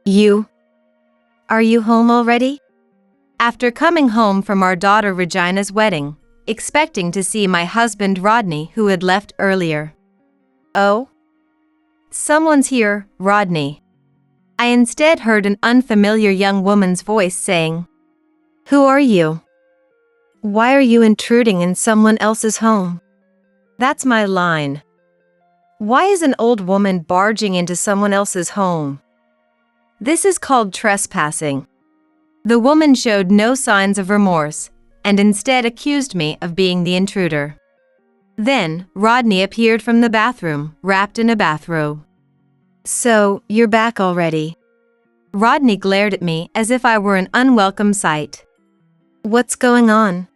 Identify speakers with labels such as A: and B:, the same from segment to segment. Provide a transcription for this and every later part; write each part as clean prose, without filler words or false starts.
A: You? Are you home already? After coming home from our daughter Regina's wedding, expecting to see my husband Rodney, who had left earlier. Oh? Someone's here, Rodney. I instead heard an unfamiliar young woman's voice saying, "Who are you? Why are you intruding in someone else's home?" That's my line. Why is an old woman barging into someone else's home? This is called trespassing. The woman showed no signs of remorse, and instead accused me of being the intruder. Then, Rodney appeared from the bathroom, wrapped in a bathrobe. "So, you're back already?" Rodney glared at me as if I were an unwelcome sight. "What's going on?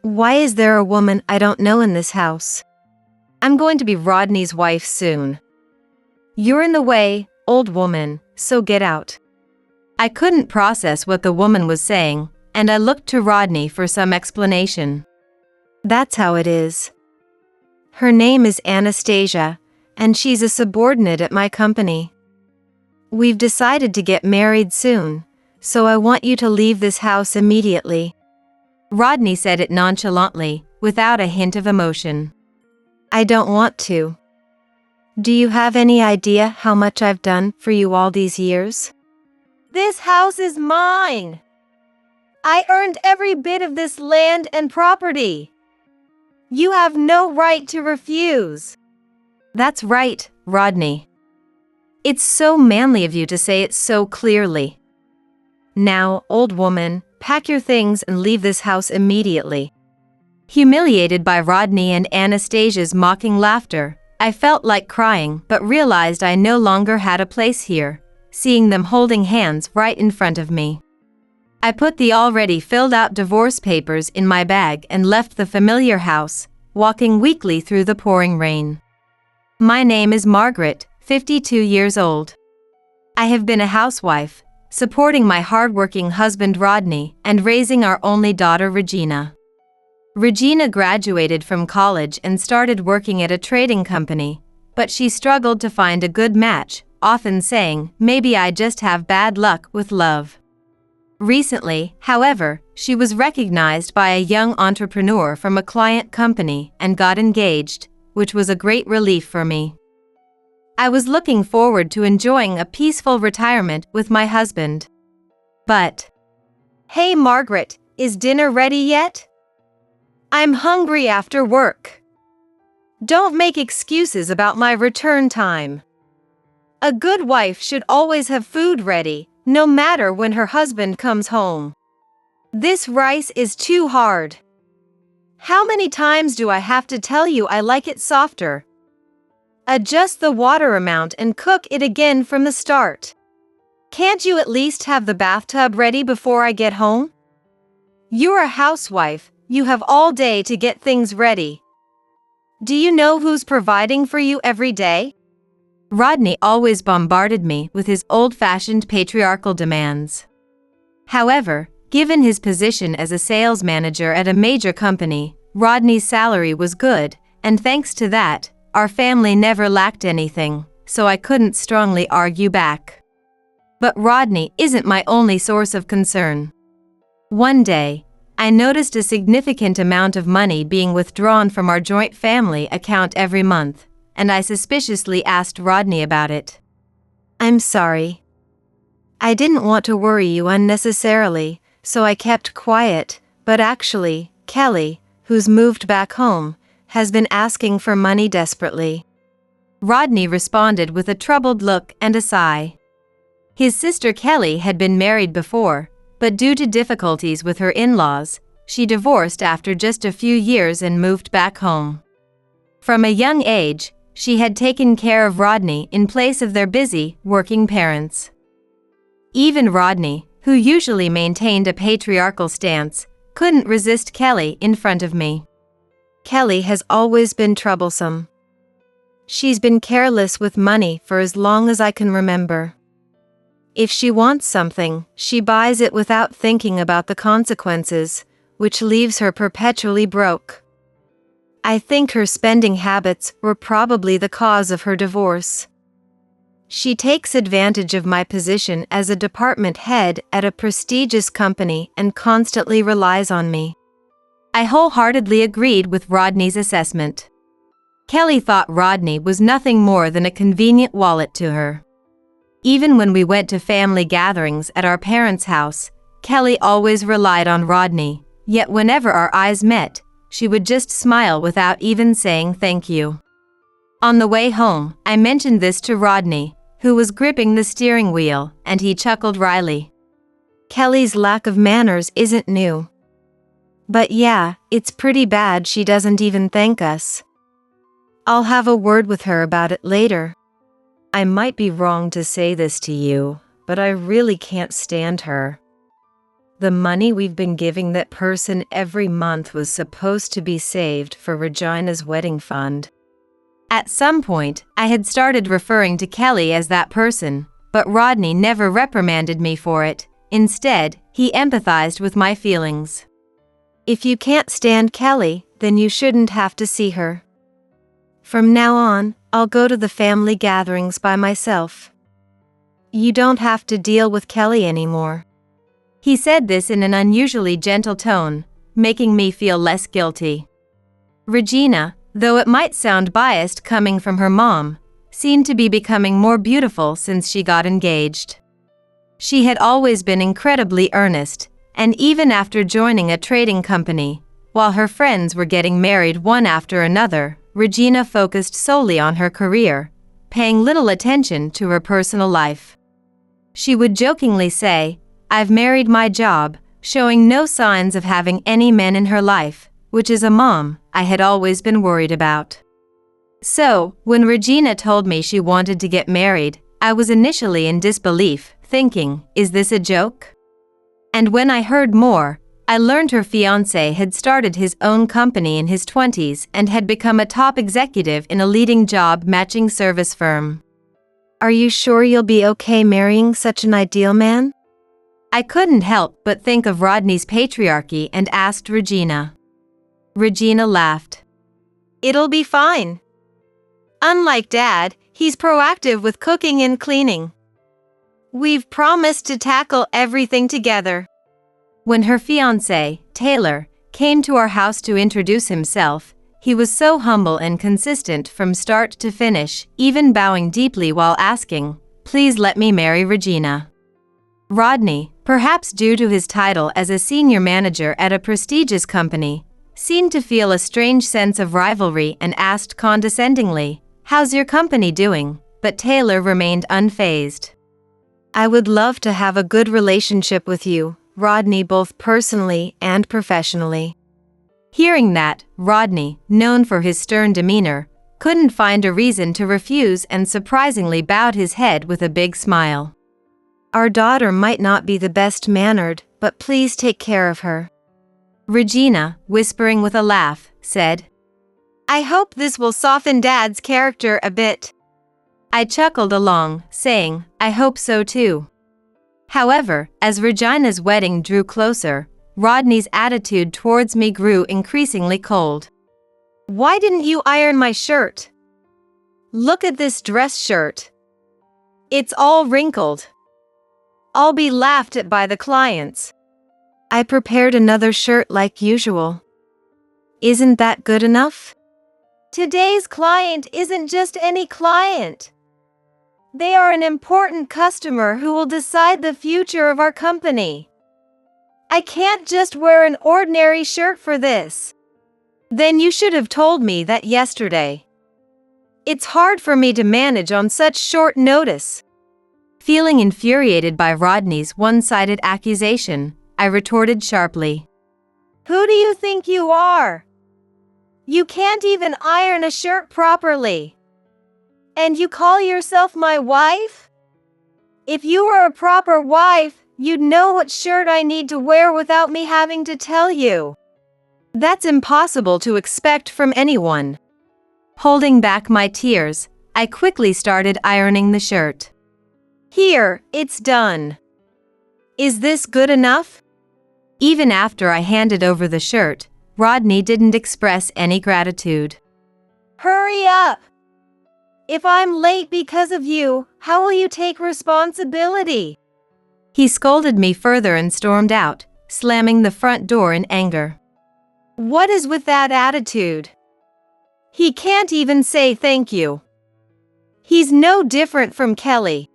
A: Why is there a woman I don't know in this house? I'm going to be Rodney's wife soon." "You're in the way, old woman, so get out." I couldn't process what the woman was saying, and I looked to Rodney for some explanation. "That's how it is. Her name is Anastasia, and she's a subordinate at my company. We've decided to get married soon, so I want you to leave this house immediately." Rodney said it nonchalantly, without a hint of emotion. "I don't want to. Do you have any idea how much I've done for you all these years? This house is mine. I earned every bit of this land and property. You have no right to refuse." "That's right, Rodney. It's so manly of you to say it so clearly. Now, old woman, pack your things and leave this house immediately." Humiliated by Rodney and Anastasia's mocking laughter, I felt like crying but realized I no longer had a place here, seeing them holding hands right in front of me. I put the already filled-out divorce papers in my bag and left the familiar house, walking weakly through the pouring rain. My name is Margaret, 52 years old. I have been a housewife, supporting my hard-working husband Rodney and raising our only daughter Regina. Regina graduated from college and started working at a trading company, but she struggled to find a good match, often saying, "Maybe I just have bad luck with love." Recently, however, she was recognized by a young entrepreneur from a client company and got engaged, which was a great relief for me. I was looking forward to enjoying a peaceful retirement with my husband. But, "Hey Margaret, is dinner ready yet? I'm hungry after work. Don't make excuses about my return time. A good wife should always have food ready, no matter when her husband comes home. This rice is too hard. How many times do I have to tell you I like it softer? Adjust the water amount and cook it again from the start. Can't you at least have the bathtub ready before I get home? You're a housewife, you have all day to get things ready. Do you know who's providing for you every day?" Rodney always bombarded me with his old-fashioned patriarchal demands. However, given his position as a sales manager at a major company, Rodney's salary was good, and thanks to that, our family never lacked anything, so I couldn't strongly argue back. But Rodney isn't my only source of concern. One day, I noticed a significant amount of money being withdrawn from our joint family account every month, and I suspiciously asked Rodney about it. "I'm sorry. I didn't want to worry you unnecessarily, so I kept quiet, but actually, Kelly, who's moved back home, has been asking for money desperately." Rodney responded with a troubled look and a sigh. His sister Kelly had been married before, but due to difficulties with her in-laws, she divorced after just a few years and moved back home. From a young age, she had taken care of Rodney in place of their busy, working parents. Even Rodney, who usually maintained a patriarchal stance, couldn't resist Kelly in front of me. "Kelly has always been troublesome. She's been careless with money for as long as I can remember. If she wants something, she buys it without thinking about the consequences, which leaves her perpetually broke. I think her spending habits were probably the cause of her divorce. She takes advantage of my position as a department head at a prestigious company and constantly relies on me. I wholeheartedly agreed with Rodney's assessment. Kelly thought Rodney was nothing more than a convenient wallet to her. Even when we went to family gatherings at our parents' house, Kelly always relied on Rodney, yet whenever our eyes met, she would just smile without even saying thank you. On the way home, I mentioned this to Rodney, who was gripping the steering wheel, and he chuckled wryly. Kelly's lack of manners isn't new. But yeah, it's pretty bad she doesn't even thank us. I'll have a word with her about it later. I might be wrong to say this to you, but I really can't stand her. The money we've been giving that person every month was supposed to be saved for Regina's wedding fund. At some point, I had started referring to Kelly as that person, but Rodney never reprimanded me for it. Instead, he empathized with my feelings. If you can't stand Kelly, then you shouldn't have to see her. From now on, I'll go to the family gatherings by myself. You don't have to deal with Kelly anymore. He said this in an unusually gentle tone, making me feel less guilty. Regina, though it might sound biased coming from her mom, seemed to be becoming more beautiful since she got engaged. She had always been incredibly earnest, and even after joining a trading company, while her friends were getting married one after another, Regina focused solely on her career, paying little attention to her personal life. She would jokingly say, "I've married my job," showing no signs of having any men in her life, which as a mom, I had always been worried about. So, when Regina told me she wanted to get married, I was initially in disbelief, thinking, is this a joke? And when I heard more, I learned her fiancé had started his own company in his 20s and had become a top executive in a leading job-matching service firm. Are you sure you'll be okay marrying such an ideal man? I couldn't help but think of Rodney's patriarchy and asked Regina. Regina laughed. It'll be fine. Unlike Dad, he's proactive with cooking and cleaning. We've promised to tackle everything together. When her fiancé, Taylor, came to our house to introduce himself, he was so humble and consistent from start to finish, even bowing deeply while asking, "Please let me marry Regina." Rodney, perhaps due to his title as a senior manager at a prestigious company, seemed to feel a strange sense of rivalry and asked condescendingly, "How's your company doing?" But Taylor remained unfazed. I would love to have a good relationship with you, Rodney, both personally and professionally. Hearing that, Rodney, known for his stern demeanor, couldn't find a reason to refuse and surprisingly bowed his head with a big smile. Our daughter might not be the best mannered, but please take care of her. Regina, whispering with a laugh, said, I hope this will soften Dad's character a bit. I chuckled along, saying, I hope so too. However, as Regina's wedding drew closer, Rodney's attitude towards me grew increasingly cold. Why didn't you iron my shirt? Look at this dress shirt. It's all wrinkled. I'll be laughed at by the clients. I prepared another shirt like usual. Isn't that good enough? Today's client isn't just any client. They are an important customer who will decide the future of our company. I can't just wear an ordinary shirt for this. Then you should have told me that yesterday. It's hard for me to manage on such short notice. Feeling infuriated by Rodney's one-sided accusation, I retorted sharply. Who do you think you are? You can't even iron a shirt properly. And you call yourself my wife? If you were a proper wife, you'd know what shirt I need to wear without me having to tell you. That's impossible to expect from anyone. Holding back my tears, I quickly started ironing the shirt. Here, it's done. Is this good enough? Even after I handed over the shirt, Rodney didn't express any gratitude. Hurry up! If I'm late because of you, how will you take responsibility? He scolded me further and stormed out, slamming the front door in anger. What is with that attitude? He can't even say thank you. He's no different from Kelly.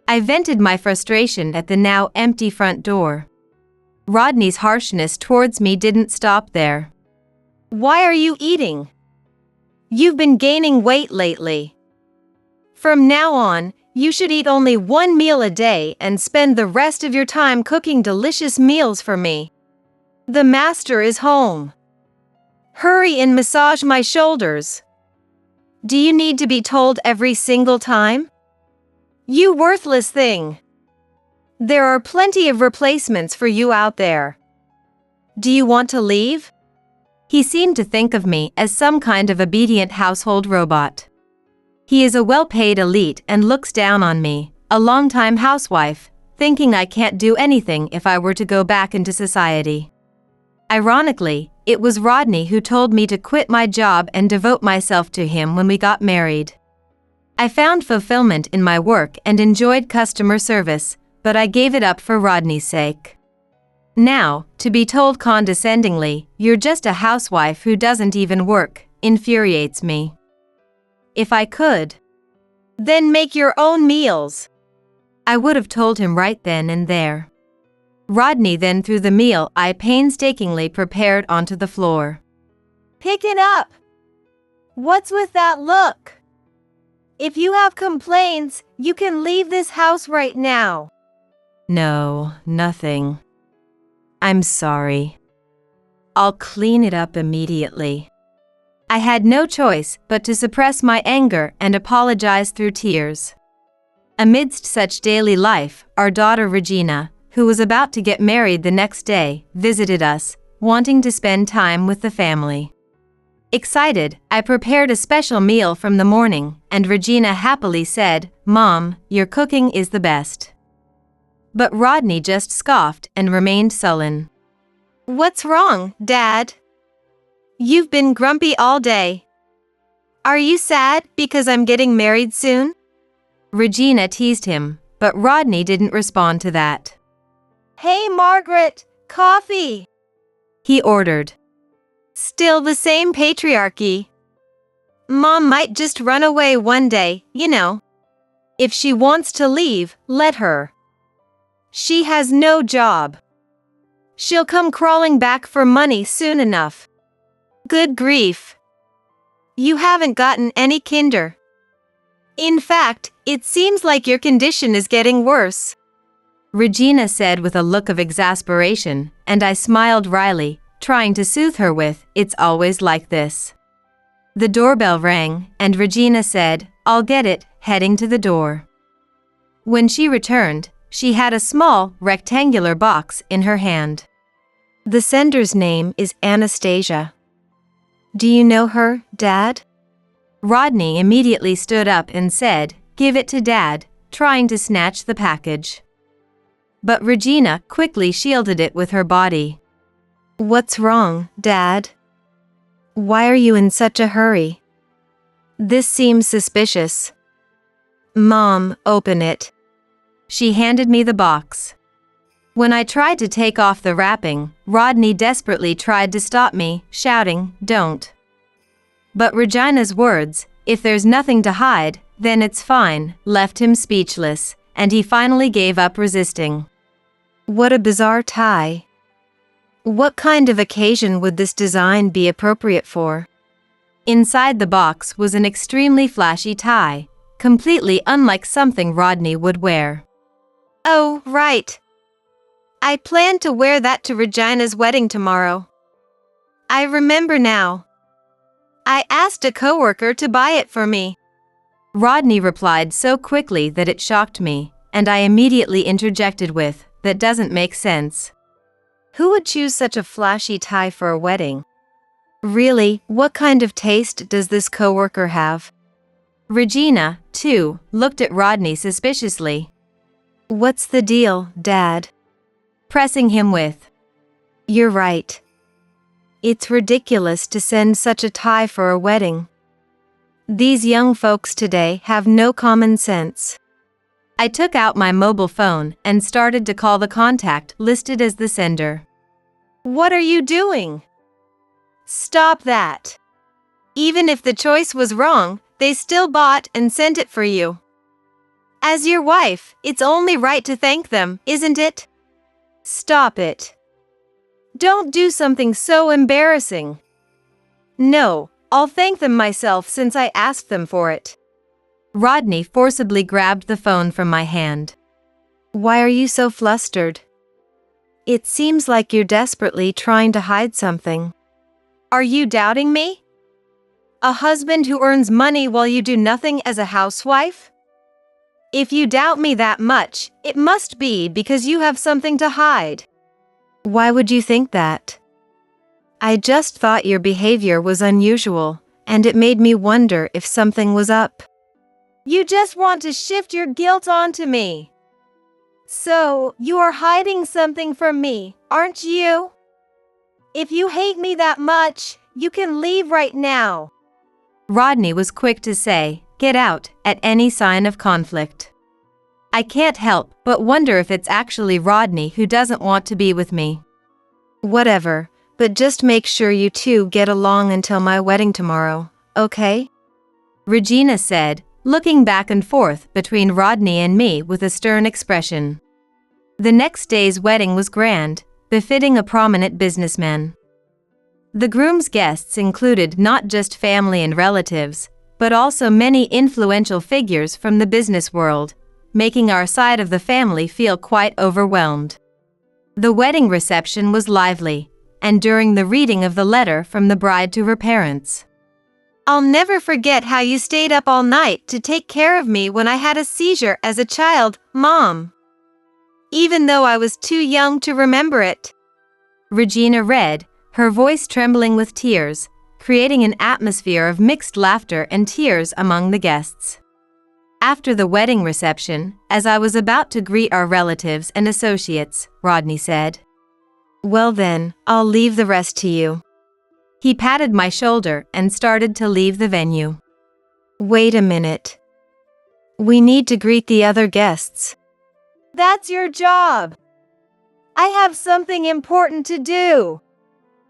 A: I vented my frustration at the now empty front door. Rodney's harshness towards me didn't stop there. Why are you eating? You've been gaining weight lately. From now on, you should eat only one meal a day and spend the rest of your time cooking delicious meals for me. The master is home. Hurry and massage my shoulders. Do you need to be told every single time? You worthless thing. There are plenty of replacements for you out there. Do you want to leave? He seemed to think of me as some kind of obedient household robot. He is a well-paid elite and looks down on me, a longtime housewife, thinking I can't do anything if I were to go back into society. Ironically, it was Rodney who told me to quit my job and devote myself to him when we got married. I found fulfillment in my work and enjoyed customer service, but I gave it up for Rodney's sake. Now, to be told condescendingly, "You're just a housewife who doesn't even work," infuriates me. If I could, then make your own meals. I would have told him right then and there. Rodney then threw the meal I painstakingly prepared onto the floor. Pick it up. What's with that look? If you have complaints, you can leave this house right now. No, nothing. I'm sorry. I'll clean it up immediately. I had no choice but to suppress my anger and apologize through tears. Amidst such daily life, our daughter Regina, who was about to get married the next day, visited us, wanting to spend time with the family. Excited, I prepared a special meal from the morning, and Regina happily said, "Mom, your cooking is the best." But Rodney just scoffed and remained sullen. What's wrong, Dad? You've been grumpy all day. Are you sad because I'm getting married soon? Regina teased him, but Rodney didn't respond to that. Hey Margaret, coffee! He ordered. Still the same patriarchy. Mom might just run away one day, you know. If she wants to leave, let her. She has no job. She'll come crawling back for money soon enough. Good grief. You haven't gotten any kinder. In fact, it seems like your condition is getting worse. Regina said with a look of exasperation, and I smiled wryly, trying to soothe her with, "It's always like this." The doorbell rang, and Regina said, "I'll get it," heading to the door. When she returned, she had a small, rectangular box in her hand. The sender's name is Anastasia. Do you know her, Dad? Rodney immediately stood up and said, "Give it to Dad," trying to snatch the package. But Regina quickly shielded it with her body. What's wrong, Dad? Why are you in such a hurry? This seems suspicious. Mom, open it. She handed me the box. When I tried to take off the wrapping, Rodney desperately tried to stop me, shouting, "Don't." But Regina's words, "If there's nothing to hide, then it's fine," left him speechless, and he finally gave up resisting. What a bizarre tie. What kind of occasion would this design be appropriate for? Inside the box was an extremely flashy tie, completely unlike something Rodney would wear. Oh, right. I plan to wear that to Regina's wedding tomorrow. I remember now. I asked a coworker to buy it for me. Rodney replied so quickly that it shocked me, and I immediately interjected with, "That doesn't make sense. Who would choose such a flashy tie for a wedding? Really, what kind of taste does this coworker have?" Regina, too, looked at Rodney suspiciously. What's the deal, Dad? Pressing him with, "You're right. It's ridiculous to send such a tie for a wedding. These young folks today have no common sense. I took out my mobile phone and started to call the contact listed as the sender. What are you doing? Stop that. Even if the choice was wrong, they still bought and sent it for you. As your wife, it's only right to thank them, isn't it? Stop it. Don't do something so embarrassing. No, I'll thank them myself since I asked them for it. Rodney forcibly grabbed the phone from my hand. Why are you so flustered? It seems like you're desperately trying to hide something. Are you doubting me? A husband who earns money while you do nothing as a housewife? If you doubt me that much, it must be because you have something to hide. Why would you think that? I just thought your behavior was unusual, and it made me wonder if something was up. You just want to shift your guilt onto me. So, you are hiding something from me, aren't you? If you hate me that much, you can leave right now. Rodney was quick to say, "Get out," at any sign of conflict. I can't help but wonder if it's actually Rodney who doesn't want to be with me. Whatever, but just make sure you two get along until my wedding tomorrow, okay? Regina said, looking back and forth between Rodney and me with a stern expression. The next day's wedding was grand, befitting a prominent businessman. The groom's guests included not just family and relatives, but also many influential figures from the business world, making our side of the family feel quite overwhelmed. The wedding reception was lively, and during the reading of the letter from the bride to her parents. I'll never forget how you stayed up all night to take care of me when I had a seizure as a child, Mom. Even though I was too young to remember it. Regina read, her voice trembling with tears, creating an atmosphere of mixed laughter and tears among the guests. After the wedding reception, as I was about to greet our relatives and associates, Rodney said, "Well then, I'll leave the rest to you." He patted my shoulder and started to leave the venue. Wait a minute. We need to greet the other guests. That's your job. I have something important to do.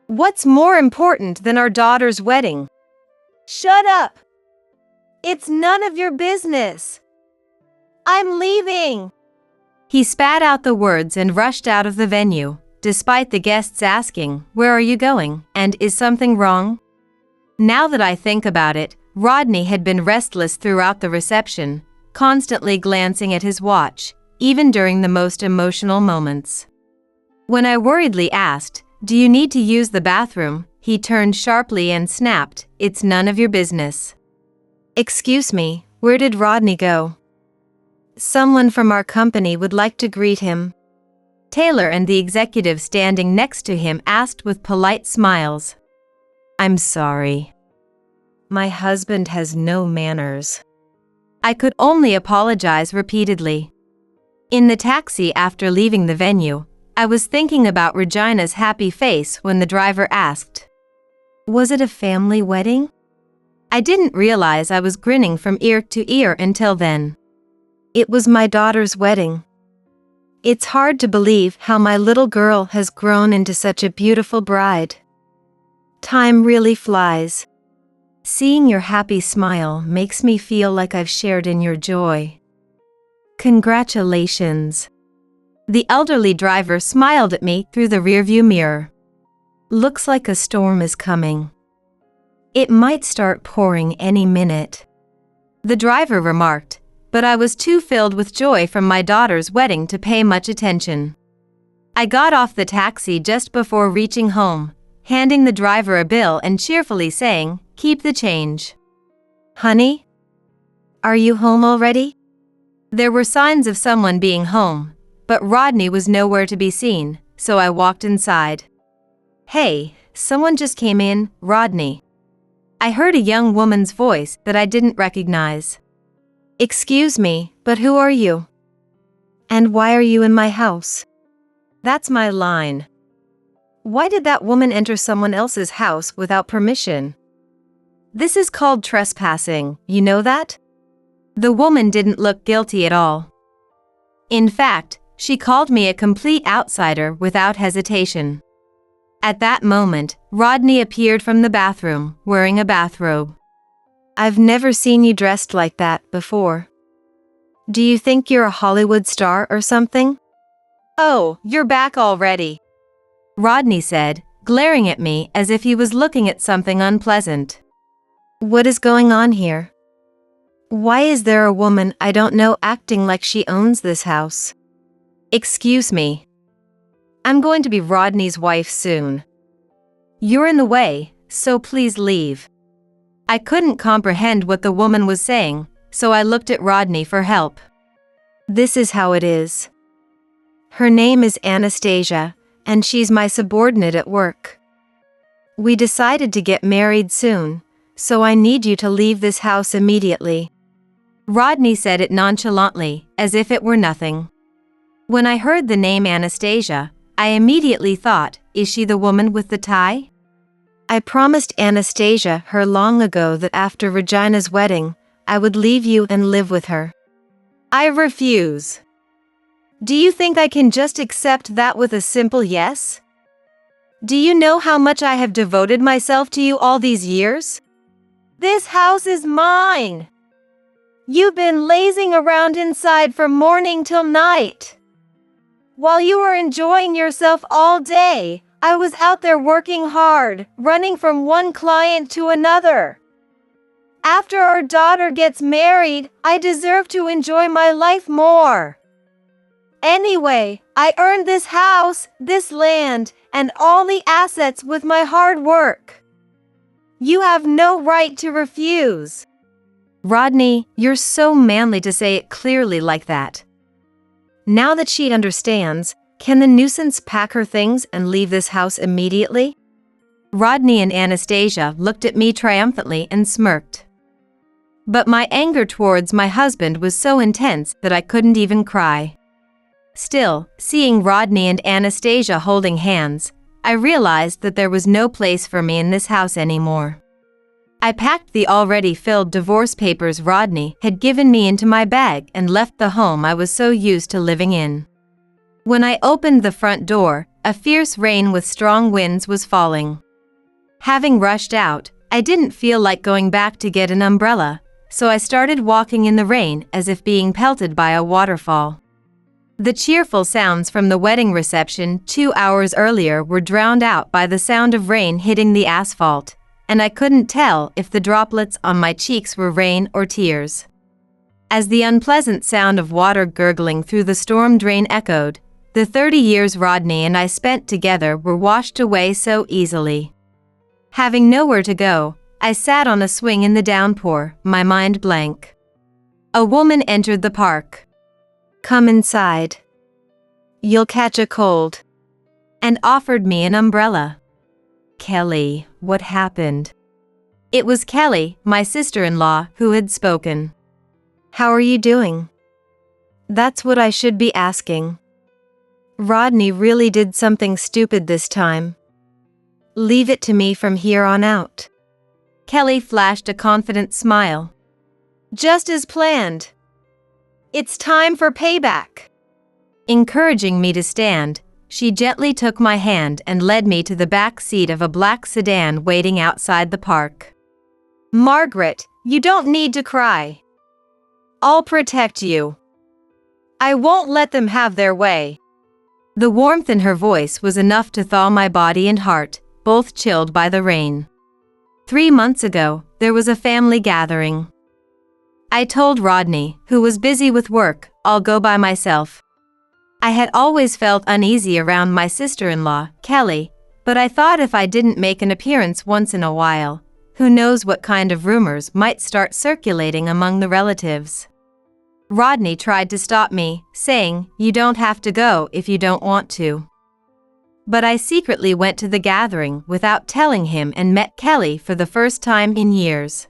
A: What's more important than our daughter's wedding? Shut up. It's none of your business. I'm leaving. He spat out the words and rushed out of the venue, despite the guests asking, "Where are you going, and is something wrong?" Now that I think about it, Rodney had been restless throughout the reception, constantly glancing at his watch, even during the most emotional moments. When I worriedly asked, "Do you need to use the bathroom?" he turned sharply and snapped, "It's none of your business." Excuse me, where did Rodney go? Someone from our company would like to greet him. Taylor and the executive standing next to him asked with polite smiles. I'm sorry. My husband has no manners. I could only apologize repeatedly. In the taxi after leaving the venue, I was thinking about Regina's happy face when the driver asked, "Was it a family wedding?" I didn't realize I was grinning from ear to ear until then. It was my daughter's wedding. It's hard to believe how my little girl has grown into such a beautiful bride. Time really flies. Seeing your happy smile makes me feel like I've shared in your joy. Congratulations. The elderly driver smiled at me through the rearview mirror. Looks like a storm is coming. It might start pouring any minute. The driver remarked, but I was too filled with joy from my daughter's wedding to pay much attention. I got off the taxi just before reaching home, handing the driver a bill and cheerfully saying, "Keep the change." Honey? Are you home already? There were signs of someone being home, but Rodney was nowhere to be seen, so I walked inside. Hey, someone just came in, Rodney. I heard a young woman's voice that I didn't recognize. Excuse me, but who are you? And why are you in my house? That's my line. Why did that woman enter someone else's house without permission? This is called trespassing, you know that? The woman didn't look guilty at all. In fact, she called me a complete outsider without hesitation. At that moment, Rodney appeared from the bathroom, wearing a bathrobe. I've never seen you dressed like that before. Do you think you're a Hollywood star or something? Oh, you're back already, Rodney said, glaring at me as if he was looking at something unpleasant. What is going on here? Why is there a woman I don't know acting like she owns this house? Excuse me. I'm going to be Rodney's wife soon. You're in the way, so please leave. I couldn't comprehend what the woman was saying, so I looked at Rodney for help. This is how it is. Her name is Anastasia, and she's my subordinate at work. We decided to get married soon, so I need you to leave this house immediately. Rodney said it nonchalantly, as if it were nothing. When I heard the name Anastasia, I immediately thought, is she the woman with the tie? I promised Anastasia her long ago that after Regina's wedding, I would leave you and live with her. I refuse. Do you think I can just accept that with a simple yes? Do you know how much I have devoted myself to you all these years? This house is mine. You've been lazing around inside from morning till night. While you were enjoying yourself all day, I was out there working hard, running from one client to another. After our daughter gets married, I deserve to enjoy my life more. Anyway, I earned this house, this land, and all the assets with my hard work. You have no right to refuse. Rodney, you're so manly to say it clearly like that. Now that she understands, can the nuisance pack her things and leave this house immediately? Rodney and Anastasia looked at me triumphantly and smirked. But my anger towards my husband was so intense that I couldn't even cry. Still, seeing Rodney and Anastasia holding hands, I realized that there was no place for me in this house anymore. I packed the already filled divorce papers Rodney had given me into my bag and left the home I was so used to living in. When I opened the front door, a fierce rain with strong winds was falling. Having rushed out, I didn't feel like going back to get an umbrella, so I started walking in the rain as if being pelted by a waterfall. The cheerful sounds from the wedding reception 2 hours earlier were drowned out by the sound of rain hitting the asphalt, and I couldn't tell if the droplets on my cheeks were rain or tears. As the unpleasant sound of water gurgling through the storm drain echoed, the 30 years Rodney and I spent together were washed away so easily. Having nowhere to go, I sat on a swing in the downpour, my mind blank. A woman entered the park. Come inside. You'll catch a cold. And offered me an umbrella. Kelly, what happened? It was Kelly, my sister-in-law, who had spoken. How are you doing? That's what I should be asking. Rodney really did something stupid this time. Leave it to me from here on out. Kelly flashed a confident smile. Just as planned. It's time for payback. Encouraging me to stand, she gently took my hand and led me to the back seat of a black sedan waiting outside the park. Margaret, you don't need to cry. I'll protect you. I won't let them have their way. The warmth in her voice was enough to thaw my body and heart, both chilled by the rain. 3 months ago, there was a family gathering. I told Rodney, who was busy with work, I'll go by myself. I had always felt uneasy around my sister-in-law, Kelly, but I thought if I didn't make an appearance once in a while, who knows what kind of rumors might start circulating among the relatives. Rodney tried to stop me, saying, "You don't have to go if you don't want to." But I secretly went to the gathering without telling him and met Kelly for the first time in years.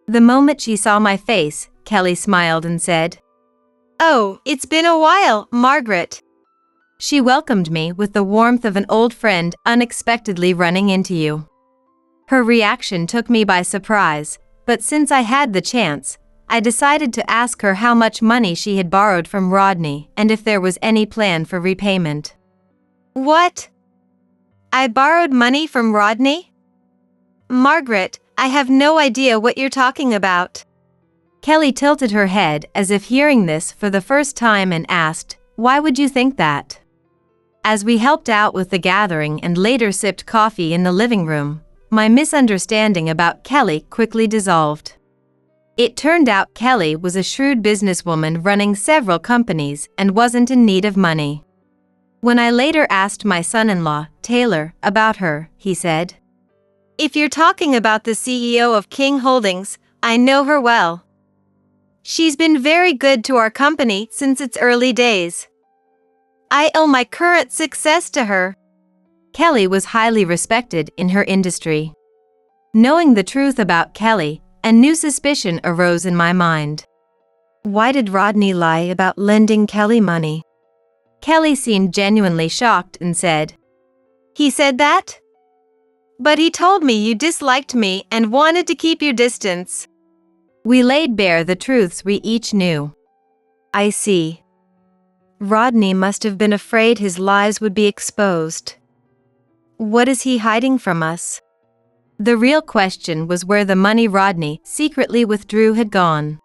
A: The moment she saw my face, Kelly smiled and said, "Oh, it's been a while, Margaret." She welcomed me with the warmth of an old friend unexpectedly running into you. Her reaction took me by surprise, but since I had the chance, I decided to ask her how much money she had borrowed from Rodney and if there was any plan for repayment. What? I borrowed money from Rodney? Margaret, I have no idea what you're talking about. Kelly tilted her head as if hearing this for the first time and asked, "Why would you think that?" As we helped out with the gathering and later sipped coffee in the living room, my misunderstanding about Kelly quickly dissolved. It turned out Kelly was a shrewd businesswoman running several companies and wasn't in need of money. When I later asked my son-in-law, Taylor, about her, he said, "If you're talking about the CEO of King Holdings, I know her well. She's been very good to our company since its early days. I owe my current success to her." Kelly was highly respected in her industry. Knowing the truth about Kelly, a new suspicion arose in my mind. Why did Rodney lie about lending Kelly money? Kelly seemed genuinely shocked and said, "He said that? But he told me you disliked me and wanted to keep your distance." We laid bare the truths we each knew. I see. Rodney must have been afraid his lies would be exposed. What is he hiding from us? The real question was where the money Rodney secretly withdrew had gone.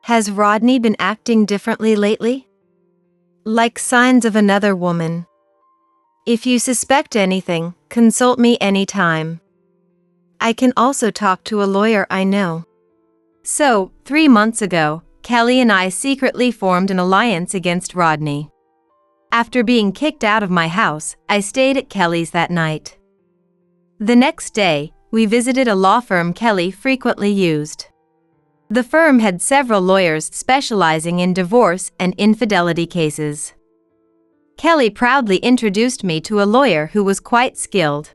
A: Has Rodney been acting differently lately? Like signs of another woman. If you suspect anything, consult me anytime. I can also talk to a lawyer I know. So, 3 months ago, Kelly and I secretly formed an alliance against Rodney. After being kicked out of my house, I stayed at Kelly's that night. The next day, we visited a law firm Kelly frequently used. The firm had several lawyers specializing in divorce and infidelity cases. Kelly proudly introduced me to a lawyer who was quite skilled.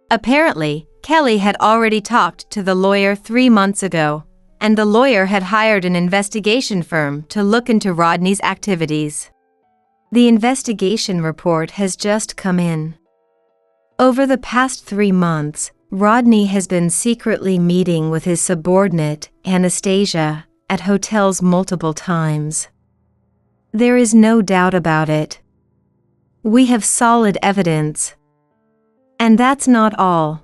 A: Apparently, Kelly had already talked to the lawyer 3 months ago, and the lawyer had hired an investigation firm to look into Rodney's activities. The investigation report has just come in. Over the past 3 months, Rodney has been secretly meeting with his subordinate, Anastasia, at hotels multiple times. There is no doubt about it. We have solid evidence. And that's not all.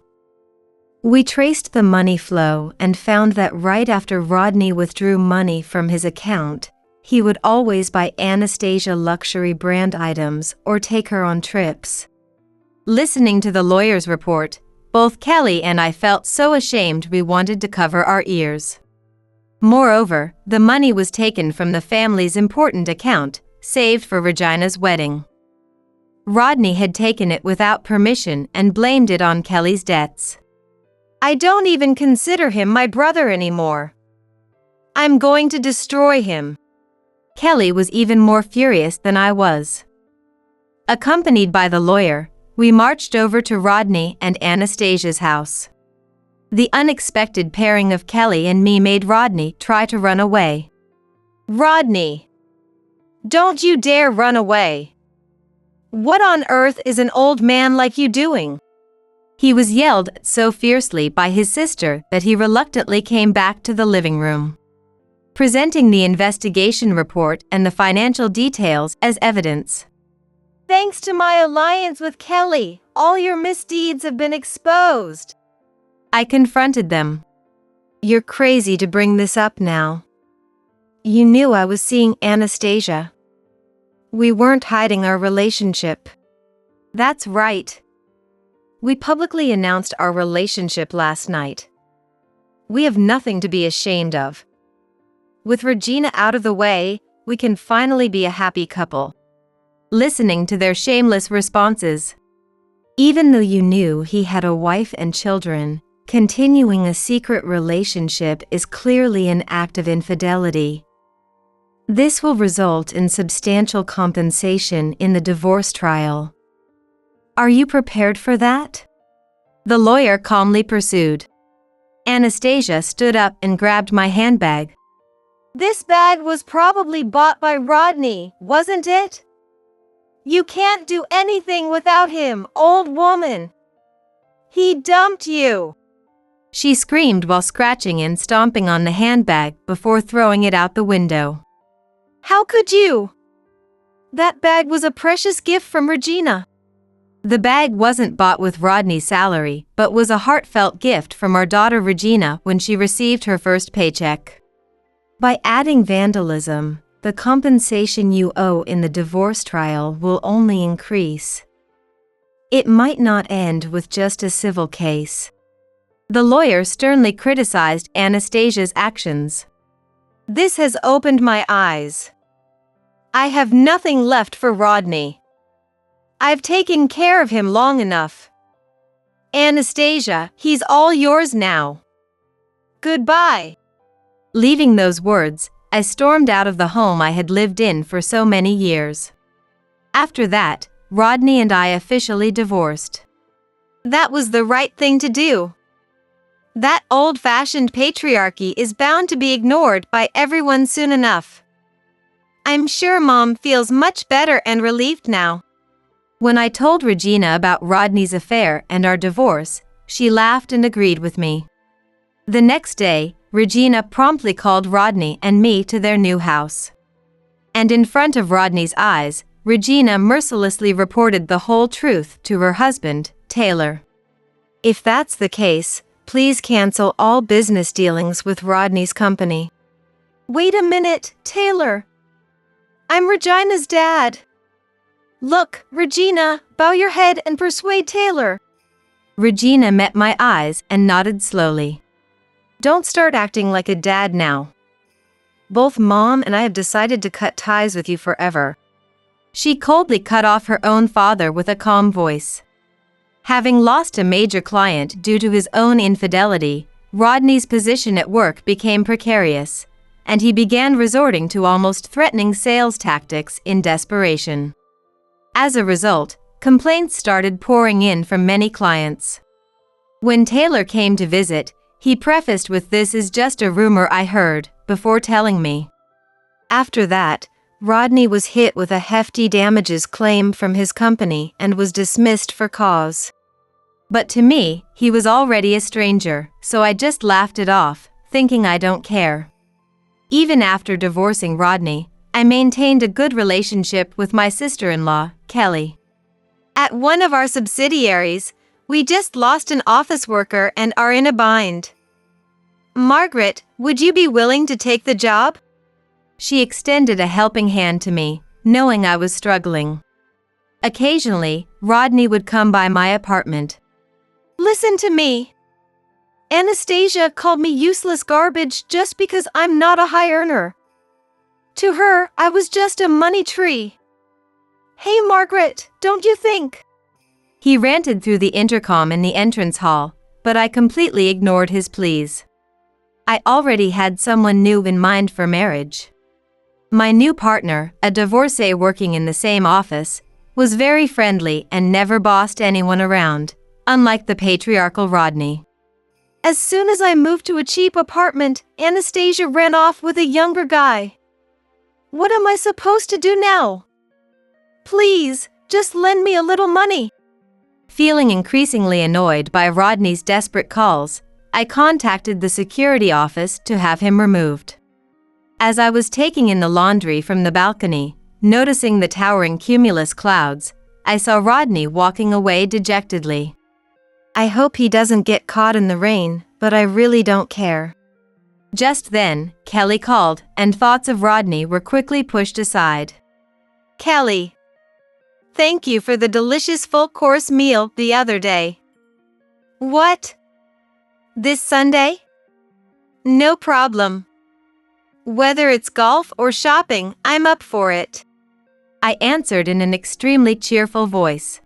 A: We traced the money flow and found that right after Rodney withdrew money from his account, he would always buy Anastasia luxury brand items or take her on trips. Listening to the lawyer's report, both Kelly and I felt so ashamed we wanted to cover our ears. Moreover, the money was taken from the family's important account, saved for Regina's wedding. Rodney had taken it without permission and blamed it on Kelly's debts. I don't even consider him my brother anymore. I'm going to destroy him. Kelly was even more furious than I was. Accompanied by the lawyer, we marched over to Rodney and Anastasia's house. The unexpected pairing of Kelly and me made Rodney try to run away. Rodney! Don't you dare run away! What on earth is an old man like you doing? He was yelled at so fiercely by his sister that he reluctantly came back to the living room, presenting the investigation report and the financial details as evidence. Thanks to my alliance with Kelly, all your misdeeds have been exposed. I confronted them. You're crazy to bring this up now. You knew I was seeing Anastasia. We weren't hiding our relationship. That's right. We publicly announced our relationship last night. We have nothing to be ashamed of. With Regina out of the way, we can finally be a happy couple. Listening to their shameless responses. Even though you knew he had a wife and children, continuing a secret relationship is clearly an act of infidelity. This will result in substantial compensation in the divorce trial. Are you prepared for that? The lawyer calmly pursued. Anastasia stood up and grabbed my handbag. This bag was probably bought by Rodney, wasn't it? You can't do anything without him, old woman. He dumped you. she screamed while scratching and stomping on the handbag before throwing it out the window.
B: How could you? That bag was a precious gift from Regina.
A: The bag wasn't bought with Rodney's salary, but was a heartfelt gift from our daughter Regina when she received her first paycheck. By adding vandalism, the compensation you owe in the divorce trial will only increase. It might not end with just a civil case. The lawyer sternly criticized Anastasia's actions.
B: This has opened my eyes. I have nothing left for Rodney. I've taken care of him long enough. Anastasia, he's all yours now. Goodbye.
A: Leaving those words, I stormed out of the home I had lived in for so many years. After that, Rodney and I officially divorced.
B: That was the right thing to do. That old-fashioned patriarchy is bound to be ignored by everyone soon enough. I'm sure Mom feels much better and relieved now.
A: When I told Regina about Rodney's affair and our divorce, she laughed and agreed with me. The next day, Regina promptly called Rodney and me to their new house. And in front of Rodney's eyes, Regina mercilessly reported the whole truth to her husband, Taylor.
B: If that's the case, please cancel all business dealings with Rodney's company. Wait a minute, Taylor. I'm Regina's dad. Look, Regina, bow your head and persuade Taylor.
A: Regina met my eyes and nodded slowly.
B: Don't start acting like a dad now. Both Mom and I have decided to cut ties with you forever.
A: She coldly cut off her own father with a calm voice. Having lost a major client due to his own infidelity, Rodney's position at work became precarious, and he began resorting to almost threatening sales tactics in desperation. As a result, complaints started pouring in from many clients. When Taylor came to visit, he prefaced with "This is just a rumor I heard," before telling me.
B: After that, Rodney was hit with a hefty damages claim from his company and was dismissed for cause.
A: But to me, he was already a stranger, so I just laughed it off, thinking I don't care. Even after divorcing Rodney, I maintained a good relationship with my sister-in-law, Kelly.
B: At one of our subsidiaries, we just lost an office worker and are in a bind. Margaret, would you be willing to take the job?
A: She extended a helping hand to me, knowing I was struggling. Occasionally, Rodney would come by my apartment.
B: Listen to me. Anastasia called me useless garbage just because I'm not a high earner. To her, I was just a money tree. Hey Margaret, don't you think?
A: He ranted through the intercom in the entrance hall, but I completely ignored his pleas. I already had someone new in mind for marriage. My new partner, a divorcee working in the same office, was very friendly and never bossed anyone around, unlike the patriarchal Rodney.
B: As soon as I moved to a cheap apartment, Anastasia ran off with a younger guy. What am I supposed to do now? Please, just lend me a little money.
A: Feeling increasingly annoyed by Rodney's desperate calls, I contacted the security office to have him removed. As I was taking in the laundry from the balcony, noticing the towering cumulus clouds, I saw Rodney walking away dejectedly.
B: I hope he doesn't get caught in the rain, but I really don't care.
A: Just then, Kelly called, and thoughts of Rodney were quickly pushed aside.
B: Kelly, thank you for the delicious full-course meal the other day. What? This Sunday? No problem. Whether it's golf or shopping, I'm up for it.
A: I answered in an extremely cheerful voice.